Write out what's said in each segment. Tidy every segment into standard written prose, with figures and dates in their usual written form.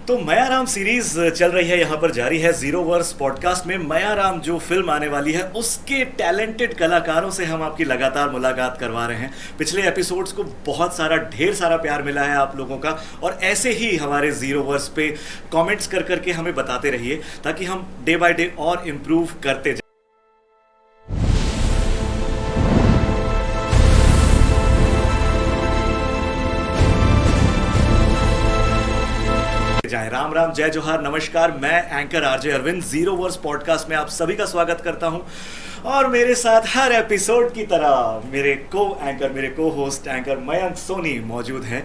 तो मयाराम सीरीज चल रही है, यहाँ पर जारी है जीरो वर्स पॉडकास्ट में। मयाराम जो फिल्म आने वाली है उसके टैलेंटेड कलाकारों से हम आपकी लगातार मुलाकात करवा रहे हैं। पिछले एपिसोड्स को बहुत सारा ढेर सारा प्यार मिला है आप लोगों का, और ऐसे ही हमारे जीरो वर्स पे कमेंट्स कर करके हमें बताते रहिए ताकि हम डे बाय डे और इम्प्रूव करते जाए। राम राम, जय जोहार, नमस्कार। मैं anchor RJ Arvind zero verse podcast में आप सभी का स्वागत करता हूं, और मेरे साथ हर एपिसोड की तरह मेरे को होस्ट एंकर मयंक सोनी मौजूद हैं।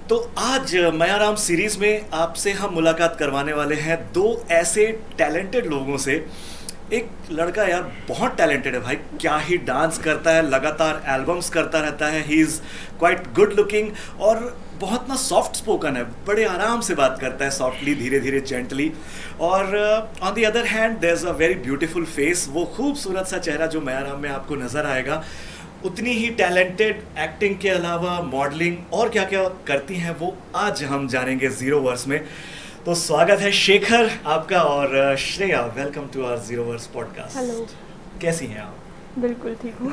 तो आज मयाराम सीरीज में आपसे हम मुलाकात करवाने वाले हैं दो ऐसे टैलेंटेड लोगों से। एक लड़का यार बहुत टैलेंटेड है भाई, क्या ही डांस करता है, लगातार एल्बम्स करता रहता है। He is quite good looking और बहुत ना सॉफ्ट स्पोकन है, बड़े आराम से बात करता है, सॉफ्टली, धीरे धीरे, जेंटली। और on the other hand there is a very beautiful face, वो खूबसूरत सा चेहरा जो मयाराम में आपको नज़र आएगा। उतनी ही टैलेंटेड एक्टिंग के अलावा मॉडलिंग और क्या क्या करती हैं वो आज हम जानेंगे जीरो वर्स में। तो स्वागत है शेखर आपका और Shreya. Welcome to our zero verse podcast. Hello, कैसी हैं आप? बिल्कुल ठीक हूँ।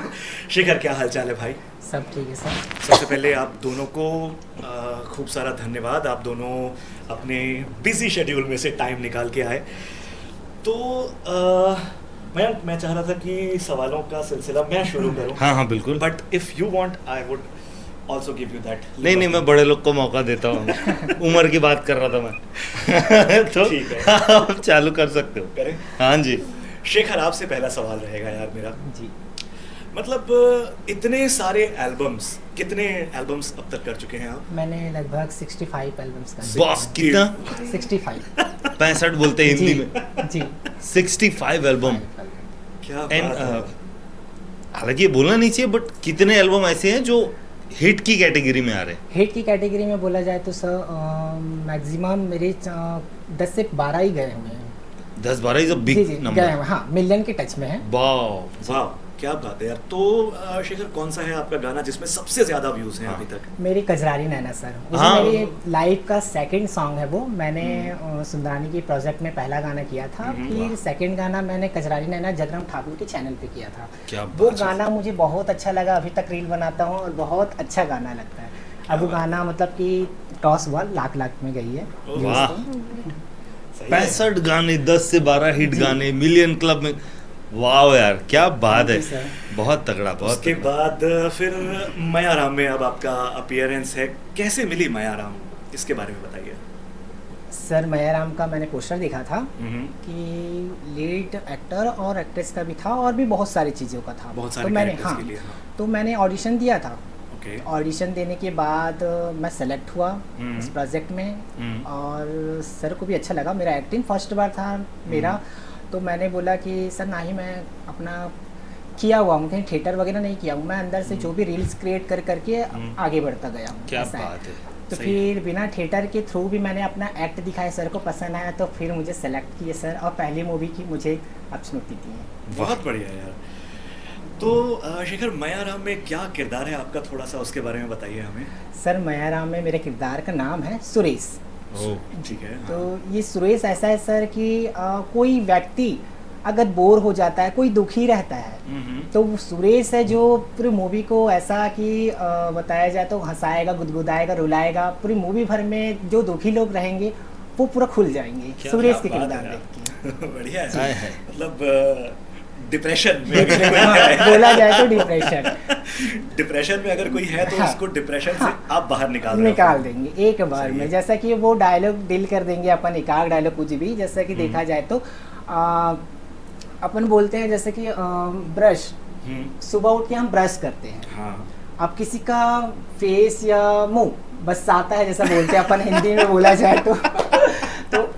शेखर, क्या हाल चाल है भाई? सब ठीक है सर। सबसे पहले आप दोनों को खूब सारा धन्यवाद। आप दोनों अपने बिजी शेड्यूल में से टाइम निकाल के आए। तो मैं चाह रहा था कि सवालों का सिलसिला मैं शुरू करूं। हाँ बिल्कुल। But if you want I would also give you that. नहीं, मैं बड़े लोग को मौका देता हूँ। उम्र की बात कर रहा था मैं। तो ठीक है, आप चालू कर सकते हो। करें? हाँ जी। शेखर, आपसे पहला सवाल रहेगा यार मेरा जी। मतलब इतने सारे एल्बम्स, कितने एल्बम्स अब तक कर चुके हैं आप? मैंने लगभग 65 एल्बम्स कर। बॉस कितना? 65। 65 बोलते हैं हिंदी में। जी 65 एल्बम। क्या बात है। हालांकि ये बोलना नहीं चाहिए, बट कितने एल्बम ऐसे हैं जो हिट की कैटेगरी में आ रहे हैं? हिट की कैटेगरी में बोला जाए तो सर मैक्सिमम मेरे 10 से 12 ही गए हुए हैं। 10-12 इज अ बिग नंबर। हाँ, मिलियन के टच में है। वाह, क्या बात है यार। तो शेखर, कौन सा है आपका गाना जिसमें सबसे ज्यादा व्यूज हैं अभी तक? मेरी कजरारी नैना सर, मेरी लाइव का सेकंड सॉन्ग है वो। मैंने सुंदरानी की प्रोजेक्ट में पहला गाना किया था, फिर सेकंड गाना मैंने कजरारी नैना जगराम ठाकुर के चैनल पे किया था। वो गाना मुझे बहुत अच्छा लगा, अभी तक रील बनाता हूँ और बहुत अच्छा गाना लगता है। अब वो गाना मतलब कि टॉस हुआ, लाख में गई है। 65 गाने, 10 से 12 हिट गाने, मिलियन क्लब में। वाह यार, क्या बात है, बहुत तगड़ा। बहुत उसके बाद फिर मयाराम में अब आपका अपीयरेंस है। कैसे मिली मयाराम, इसके बारे में बताइए। सर, मयाराम का मैंने पोस्टर देखा था कि लीड एक्टर और एक्ट्रेस का भी था, और भी बहुत सारी चीज़ों का था। बहुत सारे तो मैंने के लिए, तो मैंने ऑडिशन दिया था। ऑडिशन देने के बाद मैं सेलेक्ट हुआ इस प्रोजेक्ट में, और सर को भी अच्छा लगा। मेरा एक्टिंग फर्स्ट बार था मेरा, तो मैंने बोला कि सर ना ही मैं अपना किया हुआ हूँ, कहीं थिएटर वगैरह नहीं किया हूँ, मैं अंदर से जो भी रील्स क्रिएट करके आगे बढ़ता गया हूँ। क्या बात है। तो फिर बिना थिएटर के थ्रू भी मैंने अपना एक्ट दिखाया, सर को पसंद आया, तो फिर मुझे सेलेक्ट किए सर, और पहली मूवी की मुझे अपॉर्चुनिटी दी है। बहुत बढ़िया यार। तो शेखर, मयाराम में क्या किरदार है आपका, थोड़ा सा उसके बारे में बताइए हमें। सर, मयाराम में मेरे किरदार का नाम है सुरेश। ठीक है। तो ये सुरेश ऐसा है सर कि कोई व्यक्ति अगर बोर हो जाता है, कोई दुखी रहता है, तो वो सुरेश है जो पूरी मूवी को ऐसा कि बताया जाए तो हंसाएगा, गुदगुदाएगा, रुलाएगा। पूरी मूवी भर में जो दुखी लोग रहेंगे वो पूरा खुल जाएंगे सुरेश के किरदार देख के। बढ़िया है। मतलब डिप्रेशन में बोला जाए तो डिप्रेशन में अगर कोई है तो उसको डिप्रेशन से आप बाहर निकाल देंगे एक बार में। जैसा कि वो डायलॉग डील कर देंगे अपन, एक आध डायलॉग कुछ भी। जैसा कि देखा जाए तो अपन बोलते हैं जैसे कि ब्रश, सुबह उठ के हम ब्रश करते हैं। अब किसी का फेस या मुंह बस आता है, जैसा बोलते हैं अपन हिंदी में बोला जाए तो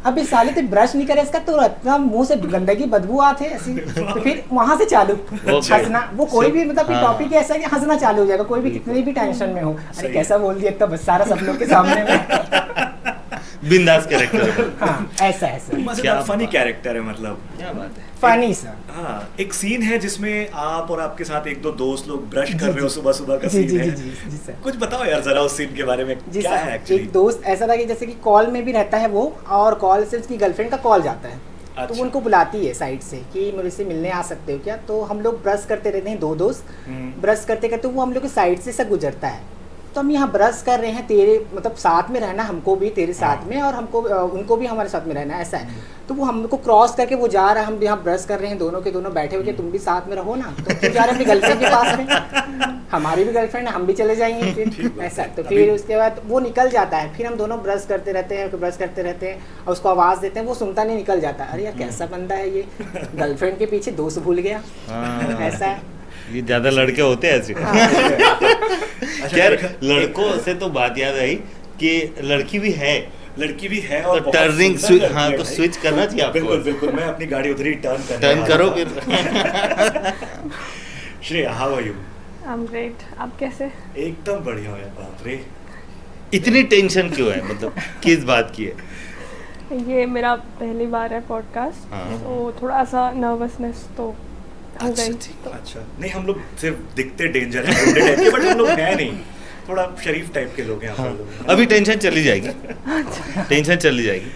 अभी साले तो ब्रश नहीं करे इसका, तो इतना मुंह से गंदगी बदबू आते ऐसी। तो फिर वहां से चालू हंसना। वो कोई भी मतलब टॉपिक ऐसा है कि हंसना चालू हो जाएगा, कोई भी कितनी भी टेंशन में हो। अरे कैसा बोल दिया, तो बस सारा सब लोग के सामने में। बिंदास कैरेक्टर। हाँ ऐसा ऐसा मजेदार फनी कैरेक्टर है, मतलब क्या बात है। Funny sir. हाँ, एक सीन है जिसमें आप और आपके साथ एक दो दोस्त लोग ब्रश कर जी, रहे हो, जी। सुबह सुबह का जी सीन जी है। जी जी जी सर। कुछ बताओ यार जरा उस सीन के बारे में, जी क्या है सर, एक्चुअली? एक दोस्त ऐसा था कि जैसे कि कॉल में भी रहता है वो, और कॉल से उसकी गर्लफ्रेंड का कॉल जाता है, तो अच्छा। वो उनको बुलाती है साइड से कि मेरे से मिलने आ सकते हो क्या। तो हम लोग ब्रश करते रहते हैं, दो दोस्त ब्रश करते करते वो हम लोग के साइड से सब गुजरता है। तो हम यहाँ ब्रश कर रहे हैं, तेरे मतलब साथ में रहना हमको भी तेरे साथ में, और हमको उनको भी हमारे साथ में रहना, ऐसा है। तो वो हमको क्रॉस करके वो जा रहा है, हम यहाँ ब्रश कर रहे हैं दोनों के दोनों बैठे हुए कि तुम भी साथ में रहो ना, तो क्यों जा रहे हैं अपनी गर्लफ्रेंड के पास में, हमारी भी गर्लफ्रेंड है, हम भी चले जाएंगे फिर, ऐसा। तो फिर उसके बाद वो निकल जाता है, फिर हम दोनों ब्रश करते रहते हैं और उसको आवाज़ देते हैं, वो सुनता नहीं, निकल जाता है। अरे यार कैसा बंदा है ये, गर्लफ्रेंड के पीछे दोस्त भूल गया, ऐसा है। ये ज्यादा लड़के होते हैं ऐसे। खैर लड़कों से तो बात याद आई कि लड़की भी है और तो बहुत टर्निंग सुंदर स्विच, लड़की हाँ है तो भाई। स्विच करना चाहिए आपको। बिल्कुल बिल्कुल, मैं अपनी गाड़ी उधर ही टर्न करो फिर। Shreya, how are you? I'm great. आप कैसे? एकदम बढ़िया है, बाप रे। इतनी टेंशन क्यों है, मतलब किस बात की है? ये मेरा पहली बार है पॉडकास्ट, हाँ। तो थोड़ा सा नर्वसनेस तो हो अच्छा, गई। ठीक। तो अच्छा, नहीं हम लोग सिर्फ दिखते डेंजर है गुंडे टाइप के, बट हम लोग हैं नहीं, थोड़ा शरीफ टाइप के लोग हैं हम लोग। अभी टेंशन चली जाएगी, टेंशन चली जाएगी।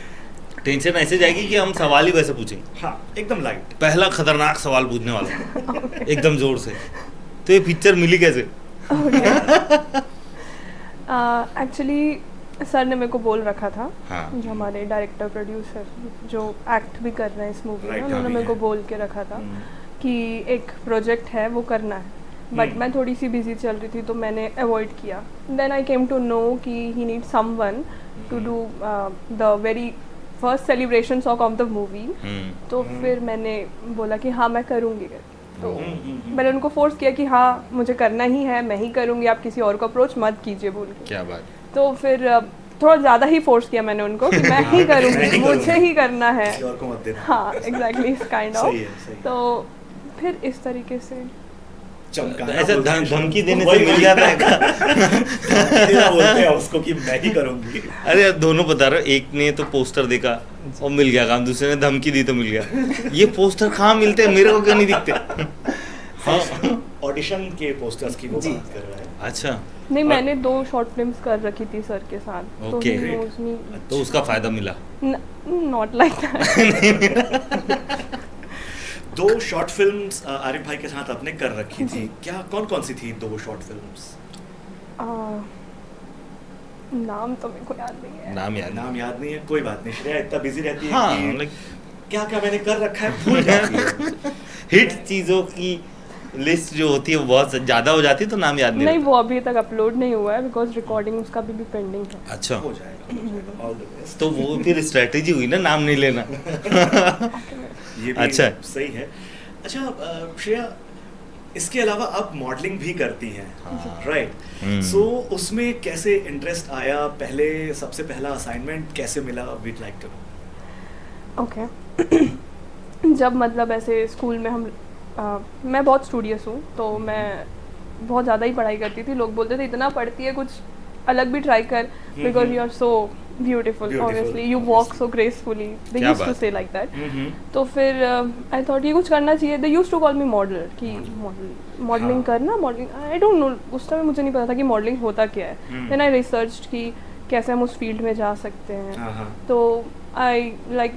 टेंशन ऐसे जाएगी कि हम सवाल ही वैसे पूछेंगे। हाँ, एकदम लाइट। पहला खतरनाक सवाल पूछने वाला हूं, एकदम जोर से। तो ये पिक्चर मिली कैसे? एक्चुअली सर ने मेरे को बोल रखा था, हाँ। जो हमारे डायरेक्टर प्रोड्यूसर जो एक्ट भी कर रहे हैं इस मूवी में, Right, उन्होंने अभी मेरे को है। बोल के रखा था कि एक प्रोजेक्ट है वो करना है, बट मैं थोड़ी सी बिजी चल रही थी तो मैंने अवॉइड किया। Then I came to know कि he need someone to do the very first celebrations of the movie. तो फिर मैंने बोला कि हाँ मैं करूँगी। तो मैंने उनको फोर्स किया कि हाँ मुझे करना ही है, मैं ही करूँगी, आप किसी और को अप्रोच मत कीजिए बोल के। क्या बात। तो फिर थोड़ा ज़्यादा ही फोर्स किया मैंने उनको कि मैं ही करूँगी, मुझे ही करना है। किसी और को मत देना। हाँ एग्जैक्टली, काइंड ऑफ। सही है, सही है। तो फिर इस तरीके से चमकाना ऐसे बोलते हैं। धमकी देने से वही मिल जाता है क्या? धमकी देना बोलते हैं उसको कि मैं ही करूँगी। अरे यार दोनों बता रहे हो, एक ने तो पोस्टर देखा और मिल गया काम, दूसरे ने धमकी दी तो मिल गया। ये पोस्टर कहाँ मिलते हैं, मेरे को क्यों नहीं दिखते? हाँ। ऑडिशन के पोस्टर्स की वो जी। बात कर रहा है। अच्छा, नहीं, और- मैंने 2 शॉर्ट फिल्म्स कर रखी थी सर के साथ, तो Okay. he knows me. तो उसका फायदा मिला। Not like that. 2 short films Arif भाई के साथ आपने कर रखी थी, क्या कौन कौन सी थी 2 शॉर्ट फिल्म्स? नाम तो मेरे को याद नहीं है। नाम याद नाम याद नहीं है, कोई बात नहीं। श्रेया इतना बिजी रहती है हाँ, कि like क्या क्या मैंने कर रखा है भूल जाती है। हिट चीजों की लिस्ट जो होती है वो बहुत ज्यादा हो जाती है, तो नाम याद नहीं नहीं, रहता। वो अभी तक अपलोड नहीं हुआ है बिकॉज रिकॉर्डिंग उसका भी पेंडिंग है। अच्छा, हो जाएगा। All the best. तो वो फिर स्ट्रेटेजी हुई ना, नाम नहीं लेना। ये भी अच्छा। सही है। अच्छा श्रेया, इसके अलावा आप मॉडलिंग भी करती हैं, हाँ। राइट? सो उसमें कैसे इंटरेस्ट आया? पहले सबसे पहला असाइनमेंट कैसे मिला? We'd like to know. Okay. जब मतलब ऐसे स्कूल में हम मैं बहुत स्टूडियस हूँ, तो मैं बहुत ज़्यादा ही पढ़ाई करती थी। लोग बोलते थे इतना पढ़ती है, कुछ अलग भी ट्राई कर, because you are so beautiful, obviously you walk so gracefully, they क्या यूज्ड टू बात। से लाइक दैट। तो फिर आई थॉट ये कुछ करना चाहिए। They used to call me model कि मॉडलिंग हाँ। करना, मॉडलिंग। आई डोंट नो, उस टाइम मुझे नहीं पता था कि मॉडलिंग होता क्या है। देन आई रिसर्च कि कैसे हम उस फील्ड में जा सकते हैं। हाँ, हाँ। तो आई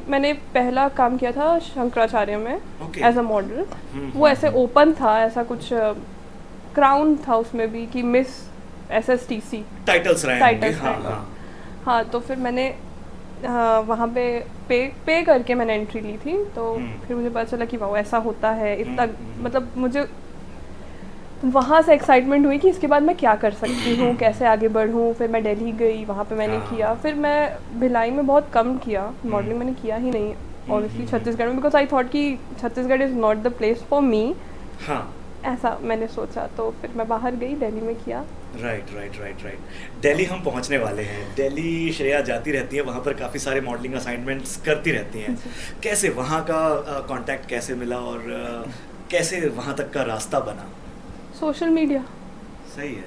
मैंने पहला काम किया था शंकराचार्य में Okay. As a model. वो ऐसे ओपन था, ऐसा कुछ क्राउन था उसमें भी कि मिस SSTC टाइटल्स रहे होंगे। टाइटल्स हाँ, रहे हाँ। हाँ, तो फिर मैंने वहाँ पे पे करके मैंने एंट्री ली थी। तो फिर मुझे पता चला कि वाह ऐसा होता है, इतना मतलब मुझे वहाँ से एक्साइटमेंट हुई कि इसके बाद मैं क्या कर सकती हूँ, कैसे आगे बढ़ूँ। फिर मैं दिल्ली गई, वहाँ पे मैंने किया। फिर मैं भिलाई में बहुत कम किया, मॉडलिंग मैंने किया ही नहीं ऑब्वियसली छत्तीसगढ़ में, बिकॉज आई थॉट कि Chhattisgarh is not the place for me, हाँ, ऐसा मैंने सोचा। तो फिर मैं बाहर गई, दिल्ली में किया। राइट। दिल्ली हम पहुंचने वाले हैं। दिल्ली श्रेया जाती रहती है, वहाँ पर काफ़ी सारे मॉडलिंग असाइनमेंट्स करती रहती हैं। कैसे वहाँ का कांटेक्ट कैसे मिला और कैसे वहाँ तक का रास्ता बना? Social media. सही है।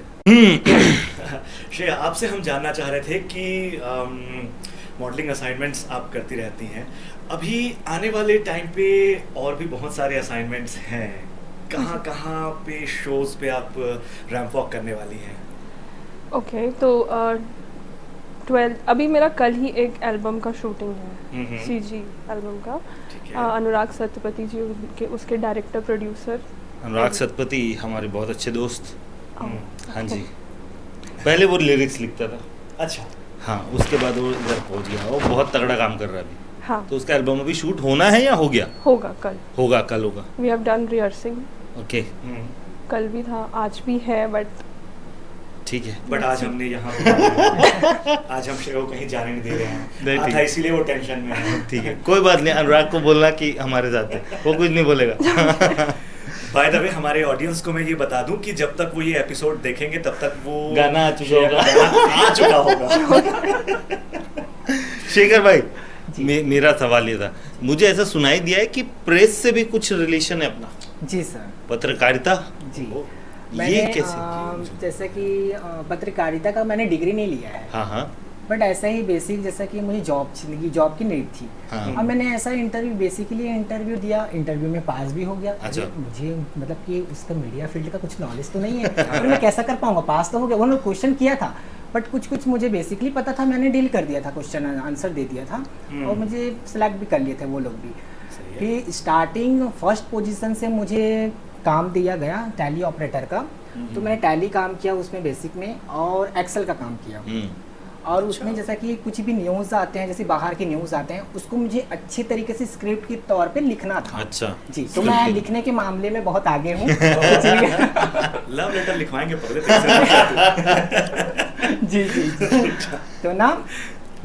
श्रेया, आपसे हम जानना चाह रहे थे कि मॉडलिंग असाइनमेंट्स आप करती रहती हैं। अभी आने वाले टाइम पे और भी बहुत सारे असाइनमेंट्स हैं, कहाँ कहाँ पे शोज पे आप रैंप वॉक करने वाली हैं? ओके, तो 12 अभी मेरा कल ही एक एल्बम का शूटिंग है, सीजी एल्बम का। ठीक है। अनुराग सत्यपति जी उसके डायरेक्टर प्रोड्यूसर। अनुराग सतपति हमारे बहुत अच्छे दोस्त। हाँ जी, पहले वो लिरिक्स लिखता था, अच्छा। हाँ, उसके बाद वो इधर पहुंच गया, वो बहुत तगड़ा काम कर रहा है अभी। हाँ, तो उसका एल्बम अभी शूट होना है या हो गया? होगा कल। होगा, कल होगा। We have done rehearsing, okay, कल भी था, आज भी है, बट ठीक है। बट आज हमने यहाँ आज हम शेर को कहीं जाने नहीं दे रहे नहीं, हैं, ठीक। था इसीलिए वो टेंशन में है। ठीक है, कोई बात नहीं, अनुराग को बोलना कि हमारे साथ है, वो कुछ नहीं बोलेगा। बाय द वे, हमारे ऑडियंस को मैं ये बता दूं कि जब तक वो ये एपिसोड देखेंगे तब तक वो गाना आ चुका होगा। गाना आ चुका होगा। शेखर भाई, मेरा सवाल ये था, मुझे ऐसा सुनाई दिया है कि प्रेस से भी कुछ रिलेशन है अपना, जी सर। पत्रकारिता। जी, ओ, मैंने कैसे? जैसे कि पत्रकारिता का मैंने डिग्री नहीं लिया है, हाँ हाँ बट ऐसा ही बेसिक, जैसा कि मुझे जॉब की नीड थी। हाँ। अब मैंने ऐसा बेसिकली इंटरव्यू दिया, इंटरव्यू में पास भी हो गया। अच्छा। अरे मुझे मतलब कि उसका मीडिया फील्ड का कुछ नॉलेज तो नहीं है, फिर मैं कैसा कर पाऊंगा, पास तो हो गया। उन्होंने क्वेश्चन किया था, बट कुछ मुझे बेसिकली पता था, मैंने डील कर दिया था, क्वेश्चन आंसर दे दिया था, और मुझे सिलेक्ट भी कर लिए थे वो लोग भी। सही है। कि स्टार्टिंग फर्स्ट पोजीशन से मुझे काम दिया गया टैली ऑपरेटर का, तो मैंने टैली काम किया उसमें बेसिक में, और एक्सेल का काम किया। और उसमें जैसा कि कुछ भी न्यूज़ आते हैं, जैसे बाहर के न्यूज़ आते हैं, उसको मुझे अच्छी तरीके से स्क्रिप्ट के तौर पे लिखना था। अच्छा जी, तो मैं लिखने के मामले में बहुत आगे हूँ। लव लेटर लिखवाएंगे पगले तेरे जी जी जी। तो ना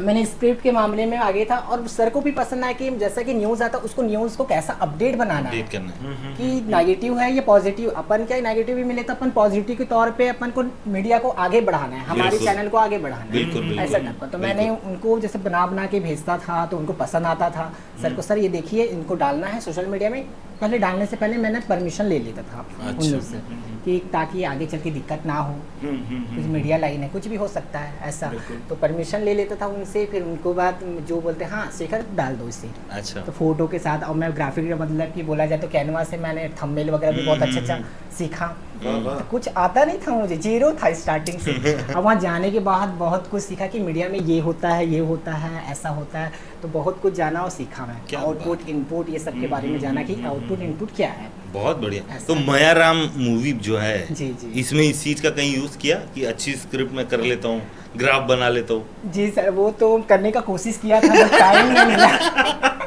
मैंने स्क्रिप्ट के मामले में आगे था, और सर को भी पसंद आया कि जैसा कि न्यूज़ आता उसको न्यूज़ को कैसा अपडेट बनाना है, अपडेट करना है। कि नेगेटिव है या पॉजिटिव, अपन क्या नेगेटिव भी मिले तो अपन पॉजिटिव के तौर पे अपन को मीडिया को आगे बढ़ाना है, हमारे बिल्कुल। चैनल को आगे बढ़ाना है, बिल्कुल, बिल्कुल, ऐसा टाइप का। तो मैंने उनको जैसे बना के भेजता था, तो उनको पसंद आता था। सर को, सर ये देखिए इनको डालना है सोशल मीडिया में, पहले डालने से पहले मैंने परमिशन ले लेता था उन अच्छा। लोग से, कि ताकि आगे चल के दिक्कत ना हो, कुछ मीडिया लाइन है, कुछ भी हो सकता है ऐसा। बिल्कुल। तो परमिशन ले लेता था उनसे, फिर उनको बात जो बोलते हाँ शेखर डाल दो इसे, अच्छा, तो फोटो के साथ। और मैं ग्राफिक का मतलब कि बोला जाए तो कैनवा से मैंने थंबनेल वगैरह भी बहुत अच्छा सीखा। वाह, वाह। तो कुछ आता नहीं था मुझे, जीरो था स्टार्टिंग से। अब वहाँ जाने के बाद बहुत कुछ सीखा कि मीडिया में ये होता है, ये होता है, ऐसा होता है, तो बहुत कुछ जाना और सीखा मैं। क्या आउटपुट इनपुट ये सब के बारे में जाना कि आउटपुट इनपुट क्या है। बहुत बढ़िया। ऐसा तो है। मायाराम मूवी जो है, जी जी इसमें इस चीज का कहीं यूज किया कि अच्छी स्क्रिप्ट में कर लेता हूँ, ग्राफ बना लेता हूँ? जी सर, वो तो करने का कोशिश किया था, बट टाइम नहीं मिला।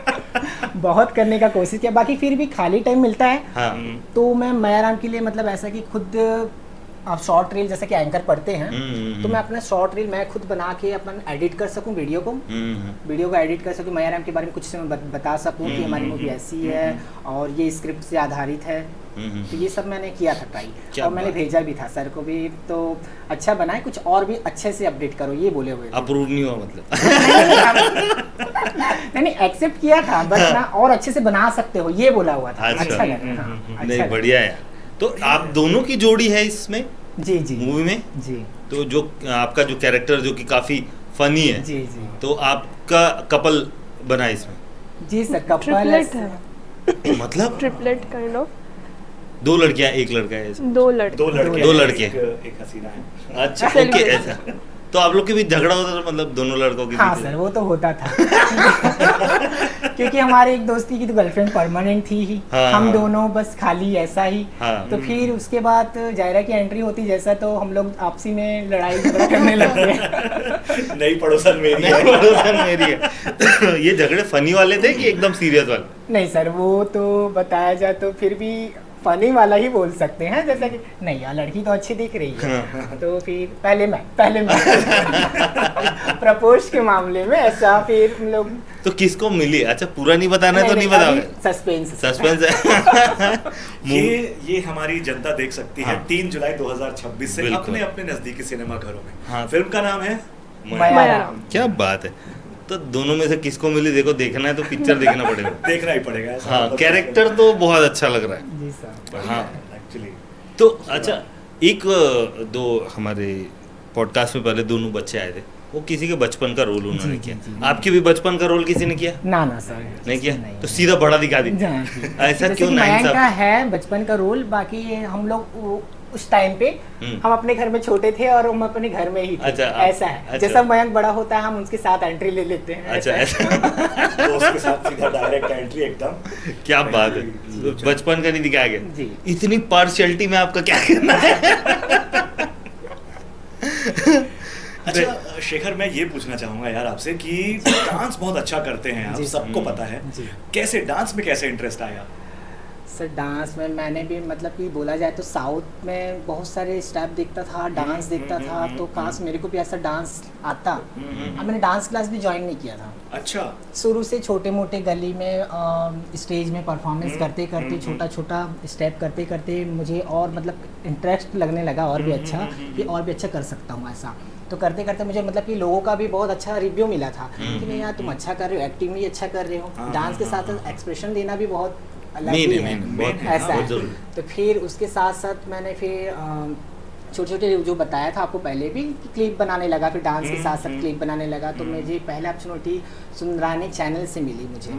बहुत करने का कोशिश किया, बाकी फिर भी खाली टाइम मिलता है हाँ तो मैं मायाराम के लिए मतलब ऐसा कि खुद आप शॉर्ट रील जैसे कि एंकर पढ़ते हैं, तो मैं अपना शॉर्ट रील मैं खुद बना के अपन एडिट कर सकूं, वीडियो को एडिट कर सकूं, मायाराम के बारे में कुछ से मैं बता सकूं कि हमारी मूवी ऐसी है और ये स्क्रिप्ट से आधारित है। तो ये सब मैंने किया था ट्राई, और मैंने भेजा भी था सर को भी, तो अच्छा बना है, कुछ और भी अच्छे से अपडेट करो ये बोले हुए थे। अप्रूव नहीं हुआ मतलब? नहीं एक्सेप्ट किया था, बट ना और अच्छे से बना सकते हो ये बोला हुआ था। अच्छा। अच्छा लगा, हाँ, अच्छा नहीं लगा। बढ़िया है। तो आप दोनों की जोड़ी है इसमें जी जी मूवी में, जी तो जो आपका जो कैरेक्टर जो कि काफी फनी है, जी जी तो आपका कपल बना इसमें? जी सर, कपल ट्रिपलेट है, मतलब ट्रिपलेट काइंड ऑफ, 2 लड़कियां 1 लड़का है इसमें? दो लड़के। दो लड़के। एक हसीना है। अच्छा ओके, Celebrate। ऐसा तो आप लोग के बीच झगड़ा होता था मतलब दोनों लड़कों के हाँ बीच? सर वो तो होता था। क्योंकि हमारे एक दोस्ती की तो गर्लफ्रेंड परमानेंट थी ही, हाँ, हम हाँ। दोनों बस खाली ऐसा ही। हाँ। तो फिर उसके बाद जायरा की एंट्री होती जैसा, तो हम लोग आपसी में लड़ाई झगड़ा करने लगते। नई पड़ोसन मेरी नहीं, है। पड़ोसन मेरी है। तो ये झगड़े फनी वाले थे कि एकदम सीरियस वाले? नहीं सर, वो तो बताया जाए तो फिर भी फनी वाला ही बोल सकते हैं, जैसा कि नहीं यार लड़की तो अच्छी दिख रही है, तो फिर पहले मैं प्रपोज के मामले में ऐसा, फिर हम लोग तो किसको मिली? अच्छा पूरा नहीं बताना है तो नहीं बताओगे? सस्पेंस है। ये हमारी जनता देख सकती है हाँ। 3 जुलाई 2026 से बिल्कुल। अपने अपने नजदीकी सिनेमा घरों में। हाँ। फिल्म का नाम है मायाराम। क्या बात है। तो दोनों में से किसको मिली? देखो देखना है तो पिक्चर देखना पड़ेगा। देखना ही पड़ेगा ऐसा हाँ, मतलब कैरेक्टर तो बहुत अच्छा लग रहा है। जी सर। हाँ। एक्चुअली तो अच्छा, एक दो हमारे पॉडकास्ट में पहले दोनों बच्चे आए थे, वो किसी के बचपन का रोल उन्होंने जी, किया। जी, जी। आपकी भी बचपन का रोल किसी ने किया? ना सर नहीं किया? नहीं। तो सीधा बड़ा दिखा दी। हाँ जी। ऐसा जैसे क्यों कि मयंक नाइंसाफी? का है बचपन का रोल, बाकी हम लोग उस टाइम पे हम अपने घर में छोटे थे और हम अपने घर में ही थे। अच्छा, ऐसा है। अच्छा। जैसा मयंक बड़ा होता है हम उसके साथ एंट्री ले लेते हैं। अच्छा ऐसा है। ऐसा तो उसके साथ सीधा डायरेक्ट एंट्री एकदम। क्या बात है, जी, तो बचपन का नहीं दिखाया गया। जी। इतनी पार्शियलिटी में आपका क्या करना है? अच्छा शेखर, मैं ये पूछना चाहूंगा यार आपसे कि डांस बहुत अच्छा करते हैं आप, जी। सबको पता है। जी। कैसे डांस में कैसे इंटरेस्ट आया? सर डांस में मैंने भी मतलब कि बोला जाए तो साउथ में बहुत सारे स्टेप देखता था, डांस देखता था, तो काश मेरे को भी ऐसा डांस आता। अब मैंने डांस क्लास भी ज्वाइन नहीं किया था। अच्छा। शुरू से छोटे मोटे गली में स्टेज में परफॉर्मेंस करते करते छोटा छोटा स्टेप करते करते मुझे और मतलब इंटरेस्ट लगने लगा और भी अच्छा कि और भी अच्छा कर सकता हूँ ऐसा। तो करते करते मुझे मतलब कि लोगों का भी बहुत अच्छा रिव्यू मिला था कि नहीं यार तुम अच्छा कर रहे हो, एक्टिंग भी अच्छा कर रहे हो, डांस के साथ साथ एक्सप्रेशन देना भी बहुत अलग ही है। बहुत ऐसा बहुत है। जरूरी। तो फिर उसके साथ साथ मैंने फिर छोटे छोटे जो बताया था आपको पहले भी क्लिप बनाने लगा, फिर डांस के साथ साथ क्लिप बनाने लगा। तो मुझे पहले अपॉर्चुनिटी सुंदरानी चैनल से मिली मुझे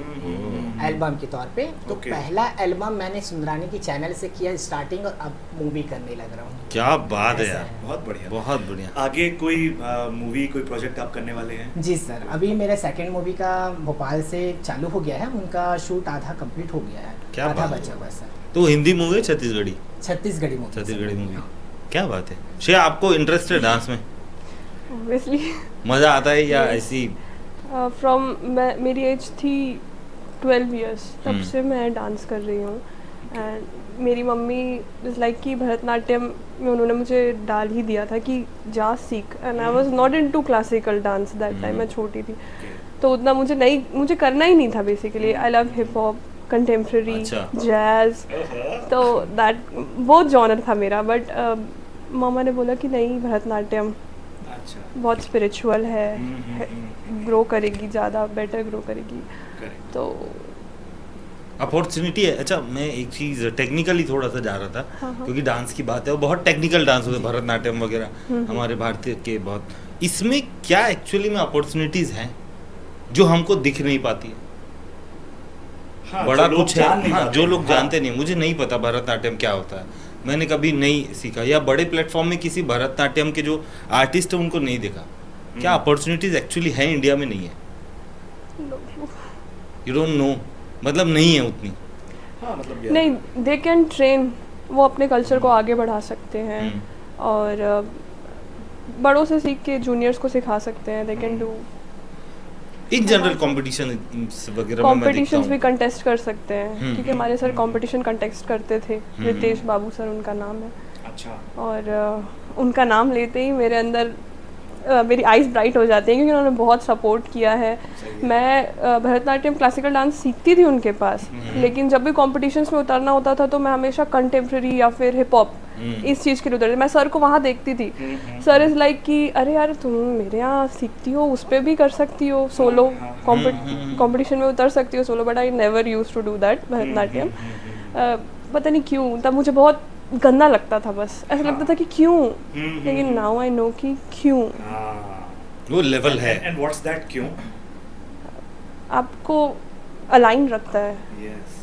एल्बम के तौर पे। तो Okay. पहला एल्बम मैंने सुंदरानी की चैनल से किया स्टार्टिंग, और अब मूवी करने लग रहा हूँ। क्या बात है ऐसा यार, बहुत बढ़िया। बहुत बढ़िया। आगे कोई मूवी, कोई प्रोजेक्ट आप करने वाले हैं? जी सर, अभी मेरा सेकंड मूवी का भोपाल से चालू हो गया है, उनका शूट आधा कंप्लीट हो गया है, क्या आधा बात बचा हुआ है सर। तो हिंदी मूवी है छत्तीसगढ़ी? छत्तीसगढ़ी मूवी। छत्तीसगढ़ी मूवी। क्या बात है। श्रेया, आपको इंटरेस्ट है डांस में? ऑब्वियसली मजा आता है या Yes. ऐसी? फ्रॉम मेरी एज थी 12 इयर्स, तब हम्म। से मैं डांस कर रही हूँ। एंड मेरी मम्मी इज़ लाइक कि भरतनाट्यम में उन्होंने मुझे डाल ही दिया था कि जा सीख। And I was not into classical dance that time, मैं छोटी थी तो उतना मुझे करना ही नहीं था basically. I love hip hop, contemporary, अच्छा। जैज, तो दैट वो जॉनर था मेरा। बट मामा ने बोला कि नहीं, भरतनाट्यम अच्छा। बहुत स्पिरिचुअल है, हम्म। ग्रो करेगी, ज़्यादा बेटर ग्रो करेगी। Correct. तो अपॉर्चुनिटी है। अच्छा, मैं एक चीज टेक्निकली थोड़ा सा जा रहा था, हाँ, हाँ। क्योंकि डांस की बात है और बहुत टेक्निकल डांस होते हैं, भरतनाट्यम वगैरह हमारे भारतीय के बहुत। इसमें क्या एक्चुअली में अपॉर्चुनिटीज हैं जो हमको दिख नहीं पाती है? हाँ, बड़ा जो लोग कुछ है। जान नहीं हाँ, पाते जो हैं। लोग हाँ। जानते नहीं, मुझे नहीं पता भरतनाट्यम क्या होता है, मैंने कभी नहीं सीखा, या बड़े प्लेटफॉर्म में किसी भरतनाट्यम के जो आर्टिस्ट है उनको नहीं देखा। क्या अपॉर्चुनिटीज एक्चुअली है इंडिया में? नहीं है? यू डोंट नो, मतलब नहीं है उतनी? हाँ, मतलब यार, नहीं, दे कैन ट्रेन, वो अपने कल्चर को आगे बढ़ा सकते हैं और बड़ों से सीख के जूनियर्स को सिखा सकते हैं। They can do in general competition वगैरह में मैं देखता कॉम्पिटिशन्स भी हूँ। कंटेस्ट कर सकते हैं, क्योंकि हमारे सर कंपटीशन कंटेस्ट करते थे। रितेश बाबू सर उनका नाम है। अच्छा। और उनका नाम लेते ही मेरे अंदर मेरी आइज़ ब्राइट हो जाती हैं, क्योंकि उन्होंने बहुत सपोर्ट किया है। मैं भरतनाट्यम क्लासिकल डांस सीखती थी उनके पास, लेकिन जब भी कॉम्पिटिशन्स में उतरना होता था तो मैं हमेशा कंटेम्प्रेरी या फिर हिप हॉप इस चीज़ के लिए उतरती। मैं सर को वहाँ देखती थी, सर इज़ लाइक कि अरे यार तुम मेरे यहाँ सीखती हो, उस पर भी कर सकती हो, सोलो कॉम्पिटिशन में उतर सकती हो solo. But I never use to do that Bharatanatyam. पता नहीं क्यों, तब मुझे बहुत गंदा लगता था, बस ऐसा लगता था कि क्यों, लेकिन नाउ आई नो कि क्यों। वो लेवल है। एंड व्हाट्स दैट क्यों? आपको अलाइन रखता है, yes.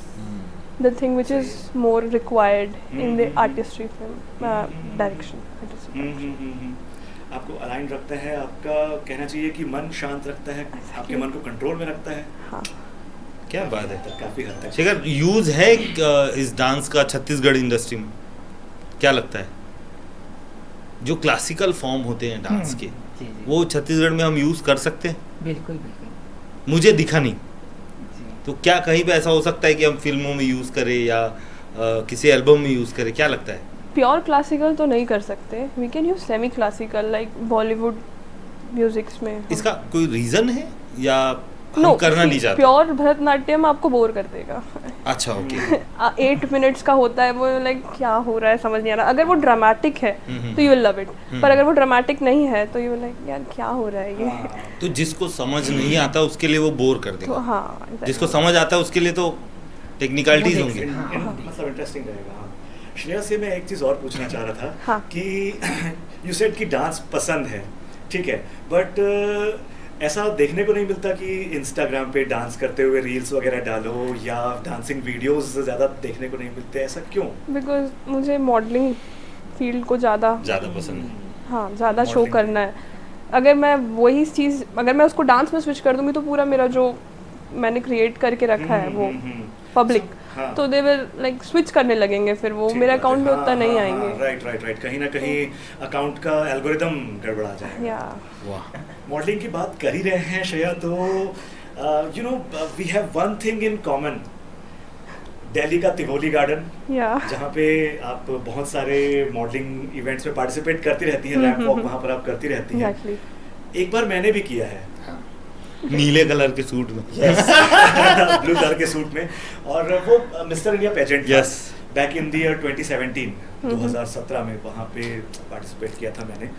the thing which is more required in the artistry film direction. आपको अलाइन रखता है, आपका कहना चाहिए कि मन शांत रखता है, आपके मन को कंट्रोल में रखता है। हाँ, क्या बात है। काफी हद तक। शेखर, यूज है इस डांस का छत्तीसगढ़ इंडस्ट्री में? क्या लगता है जो क्लासिकल फॉर्म होते हैं डांस के, जी, जी। वो छत्तीसगढ़ में हम यूज कर सकते हैं? बिल्कुल बिल्कुल मुझे दिखा नहीं, जी। तो क्या कहीं पे ऐसा हो सकता है कि हम फिल्मों में यूज करें या किसी एल्बम में यूज करें? क्या लगता है? प्योर क्लासिकल तो नहीं कर सकते, we can use semi classical like Bollywood musics में। इसका कोई रीजन है या हम नो, करना नहीं चाहते? प्योर भरतनाट्यम आपको बोर कर देगा। अच्छा, ओके। 8 मिनट्स का होता है वो, लाइक क्या हो रहा है समझ नहीं आ रहा। अगर वो ड्रामेटिक है तो यू विल लव इट, पर अगर वो ड्रामेटिक नहीं है तो यू लाइक यार क्या हो रहा है ये। तो जिसको समझ नहीं आता उसके लिए वो बोर कर तो देगा, हाँ, exactly. जिसको समझ आता है उसके लिए तो टेक्निकलिटीज वो होंगे। मतलब इंटरेस्टिंग रहेगा। हाँ, श्रेया से मैं एक चीज और पूछना चाह रहा था हाँ. कि यू सेड कि डांस पसंद है, ठीक है, बट ऐसा देखने को नहीं मिलता कि इंस्टाग्राम पे डांस करते हुए रील्स वगैरह डालो या डांसिंग वीडियोस ज़्यादा देखने को नहीं मिलते, ऐसा क्यों? बिकॉज मुझे मॉडलिंग फील्ड को ज़्यादा पसंद है। हाँ ज़्यादा शो Modeling। करना है। अगर मैं वही चीज़ अगर मैं उसको डांस में स्विच कर दूंगी तो पूरा मेरा जो मैंने क्रिएट करके रखा है वो पब्लिक, हाँ। तो दे विल लाइक स्विच करने लगेंगे, फिर वो ठीक मेरे बात है। अकाउंट में हाँ, उतना नहीं हाँ, आएंगे। हाँ, राइट, कहीं ना कहीं अकाउंट का एल्गोरिदम गड़बड़ा जाएगा। या वाह, मॉडलिंग की बात कर ही रहे हैं श्रेया, तो you know we have one thing in common, Delhi का तिगोली गार्डन, या जहाँ पे आप बहुत सारे मॉडलिंग इवेंट्स में पार्टिसिपेट करती रहती हैं, रैंप वॉक वहाँ पर आप करती रहती हैं। एग्जैक्टली। एक बार मैंने भी किया है नीले कलर के सूट में। ब्लू कलर के सूट में, और वो mister India pageant Yes. Back in the year 2017 2017 में वहाँ पे पार्टिसिपेट किया था मैंने।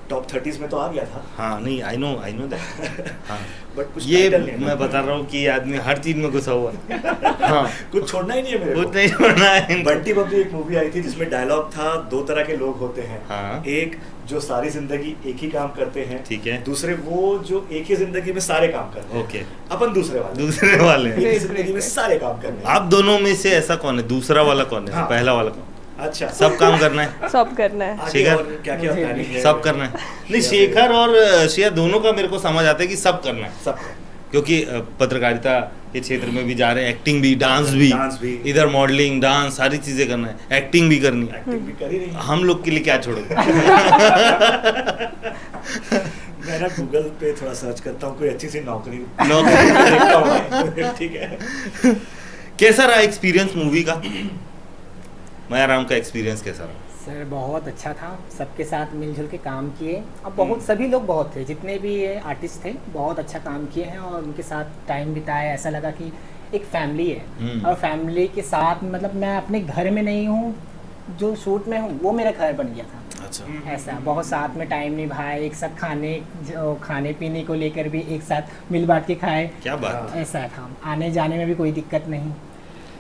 टॉप 30s में तो आ गया था, हाँ नहीं, आई नो दैट। हाँ, बट कुछ ये title नहीं है। मैं बता रहा हूँ कि ये आदमी हर चीज में घुसा हुआ है। हाँ, कुछ छोड़ना ही नहीं है मेरे कुछ को। नहीं छोड़ना है। बंटी बबली एक मूवी आई थी जिसमें डायलॉग था, दो तरह के लोग होते हैं, हाँ। एक जो सारी जिंदगी एक ही काम करते हैं, ठीक है। दूसरे वो जो एक ही जिंदगी में सारे काम करते हैं। ओके, अपन दूसरे वाले, दूसरे वाले एक ही जिंदगी में सारे काम करने हैं। आप दोनों में से ऐसा कौन है? दूसरा वाला कौन है? हाँ। पहला वाला कौन? अच्छा, सब काम करना है, सब करना है। आगे शेखर, और क्या-क्या मुझे प्लानिंग है? सब करना है। नहीं, शेखर और श्रेया दोनों का मेरे को समझ आता है कि सब करना है, सब क्योंकि पत्रकारिता के क्षेत्र में भी जा रहे हैं, एक्टिंग भी, डांस भी, इधर मॉडलिंग, डांस, सारी चीजें करना है, एक्टिंग भी करनी है। एक्टिंग भी कर ही रही है। हम लोग के लिए क्या छोड़ोगे? मैं ना गूगल पे थोड़ा सर्च करता हूँ कोई अच्छी सी नौकरी नौकरी। देखता हूँ। ठीक है। कैसा रहा एक्सपीरियंस मूवी का? माया राम का एक्सपीरियंस कैसा रहा? सर बहुत अच्छा था, सबके साथ मिलजुल के काम किए। अब बहुत सभी लोग बहुत थे, जितने भी ये आर्टिस्ट थे बहुत अच्छा काम किए हैं और उनके साथ टाइम बिताया। ऐसा लगा कि एक फैमिली है और फैमिली के साथ मतलब मैं अपने घर में नहीं हूँ, जो शूट में हूँ वो मेरा घर बन गया था। अच्छा, ऐसा बहुत साथ में टाइम निभाए, एक साथ खाने पीने को लेकर भी एक साथ मिल बांट के खाए। क्या बात। ऐसा था, आने जाने में भी कोई दिक्कत नहीं।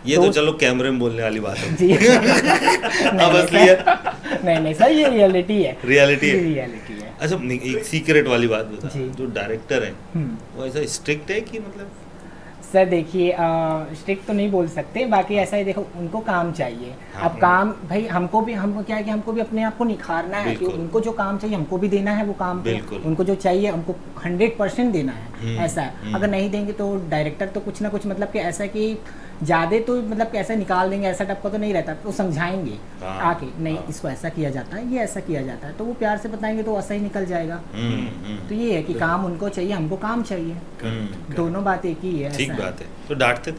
ये तो चलो कैमरे में बोलने वाली बात है। जी अब असलियत नहीं सर, ये रियलिटी है। रियलिटी है। रियलिटी है। अच्छा, एक सीक्रेट वाली बात बता, जी। जो डायरेक्टर है हम्म। वो ऐसा स्ट्रिक्ट है कि मतलब? सर देखिए, स्ट्रिक्ट तो नहीं बोल सकते, बाकी ऐसा है, देखो उनको काम चाहिए। हाँ। अब काम भाई हमको क्या है कि हमको भी अपने आप को निखारना है कि बिल्कुल। उनको जो काम चाहिए हमको भी देना है वो काम पे। बिल्कुल। उनको जो चाहिए हमको 100% देना है। ऐसा है, हम्म। अगर नहीं देंगे तो डायरेक्टर तो कुछ ना कुछ मतलब कि ऐसा कि ज़्यादा तो मतलब कि ऐसा निकाल देंगे, ऐसा टाइप का तो नहीं रहता, तो समझाएंगे हाँ। आके, नहीं हाँ। इसको ऐसा किया जाता है, ये ऐसा किया जाता है, तो वो प्यार से बताएंगे तो ऐसा ही निकल जाएगा। तो ये है कि काम उनको चाहिए, हमको काम चाहिए, दोनों बात एक ही है। ठीक ऐसा है। बात है। तो डांटते थे?